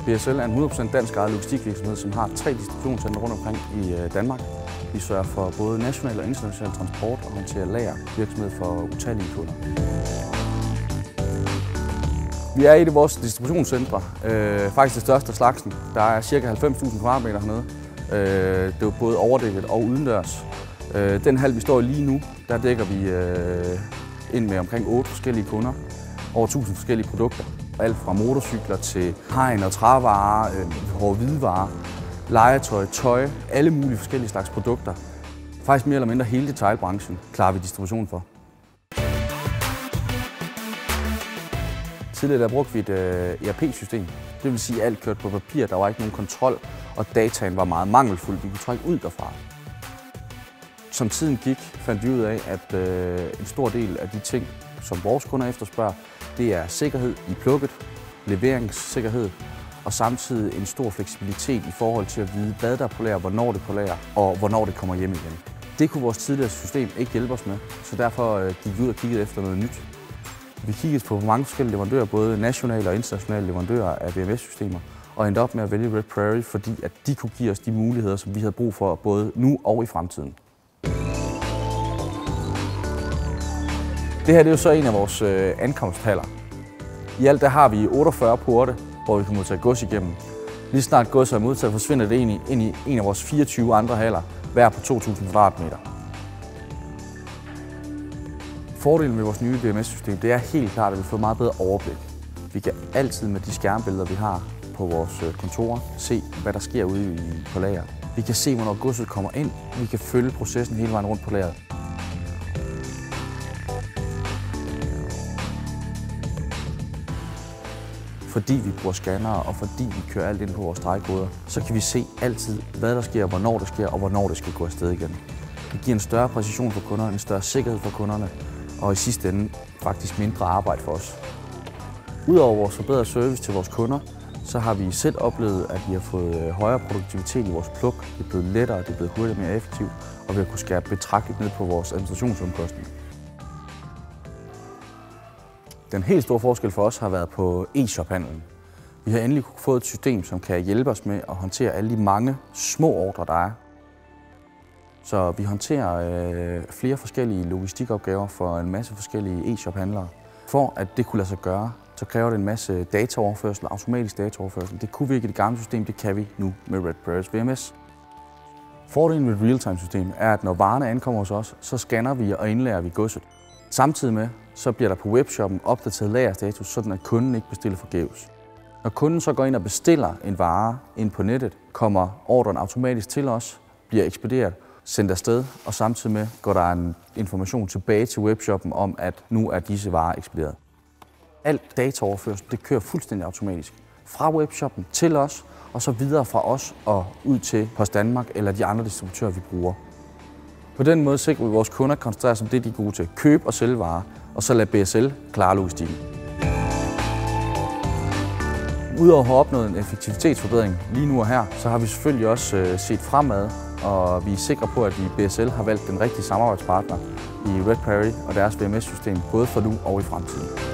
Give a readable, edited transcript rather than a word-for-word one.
BSL er en 100% dansk ejet logistikvirksomhed, som har 3 distributionscentre rundt omkring i Danmark. Vi sørger for både national og international transport og håndterer lagervirksomhed for utallige kunder. Vi er i det vores distributionscentre, faktisk det største af slagsen. Der er ca. 90.000 kvadratmeter hernede. Det er både overdækket og udendørs. Den hal, vi står i lige nu, der dækker vi ind med omkring 8 forskellige kunder, over 1000 forskellige produkter. Alt fra motorcykler til hegn og trævarer, hårde hvidevarer, legetøj, tøj, alle mulige forskellige slags produkter. Faktisk mere eller mindre hele detailbranchen klarer vi distribution for. Tidligere brugte vi et ERP-system. Det vil sige, at alt kørte på papir, der var ikke nogen kontrol, og dataen var meget mangelfuld. Vi kunne trække ud derfra. Som tiden gik, fandt vi ud af, at en stor del af de ting, som vores kunder efterspørger, det er sikkerhed i plukket, leveringssikkerhed og samtidig en stor fleksibilitet i forhold til at vide, hvad der er på lager, hvornår det er på lager og hvornår det kommer hjem igen. Det kunne vores tidligere system ikke hjælpe os med, så derfor gik vi ud og kiggede efter noget nyt. Vi kiggede på mange forskellige leverandører, både nationale og internationale leverandører af VMS-systemer, og endte op med at vælge Red Prairie, fordi at de kunne give os de muligheder, som vi havde brug for både nu og i fremtiden. Det her det er jo så en af vores ankomsthaller. I alt der har vi 48 porte, hvor vi kan modtage gods igennem. Lige snart godset er modtaget, forsvinder det ind i en af vores 24 andre haller, hver på 2.000 kvadratmeter. Fordelen med vores nye VMS-system det er helt klart, at vi får meget bedre overblik. Vi kan altid med de skærmbilleder, vi har på vores kontorer, se, hvad der sker ude på lager. Vi kan se, hvornår godset kommer ind. Vi kan følge processen hele vejen rundt på lageret. Fordi vi bruger scannere og fordi vi kører alt ind på vores stregkoder, så kan vi se altid, hvad der sker, hvornår det sker og hvornår det skal gå afsted igen. Det giver en større præcision for kunderne, en større sikkerhed for kunderne og i sidste ende faktisk mindre arbejde for os. Udover vores forbedrede service til vores kunder, så har vi selv oplevet, at vi har fået højere produktivitet i vores pluk. Det er blevet lettere, det er blevet hurtigere og mere effektivt, og vi har kunnet skære betragteligt ned på vores administrationsomkostninger. Den helt store forskel for os har været på e-shop-handlen. Vi har endelig fået et system, som kan hjælpe os med at håndtere alle de mange små ordrer, der er. Så vi håndterer flere forskellige logistikopgaver for en masse forskellige e-shop-handlere. For at det kunne lade sig gøre, så kræver det en masse dataoverførsel, automatisk dataoverførsel. Det kunne vi ikke i det gamle system, det kan vi nu med Red Prairie's VMS. Fordelen med et real-time-system er, at når varerne ankommer hos os, så scanner vi og indlærer vi godset. Samtidig med, så bliver der på webshoppen opdateret lagerstatus, sådan at kunden ikke bestiller forgæves. Når kunden så går ind og bestiller en vare ind på nettet, kommer ordren automatisk til os, bliver ekspederet, sendt afsted, og samtidig med går der en information tilbage til webshoppen om, at nu er disse varer ekspederet. Alt dataoverførsel, det kører fuldstændig automatisk. Fra webshoppen til os, og så videre fra os og ud til Post Danmark eller de andre distributører, vi bruger. På den måde sikrer vi, at vores kunder koncentrerer sig om det, de er gode til. Køb og sælge varer, og så lad BSL klare logistikken. Udover at have opnået en effektivitetsforbedring lige nu og her, så har vi selvfølgelig også set fremad, og vi er sikre på, at vi i BSL har valgt den rigtige samarbejdspartner i Red Prairie og deres VMS-system, både for nu og i fremtiden.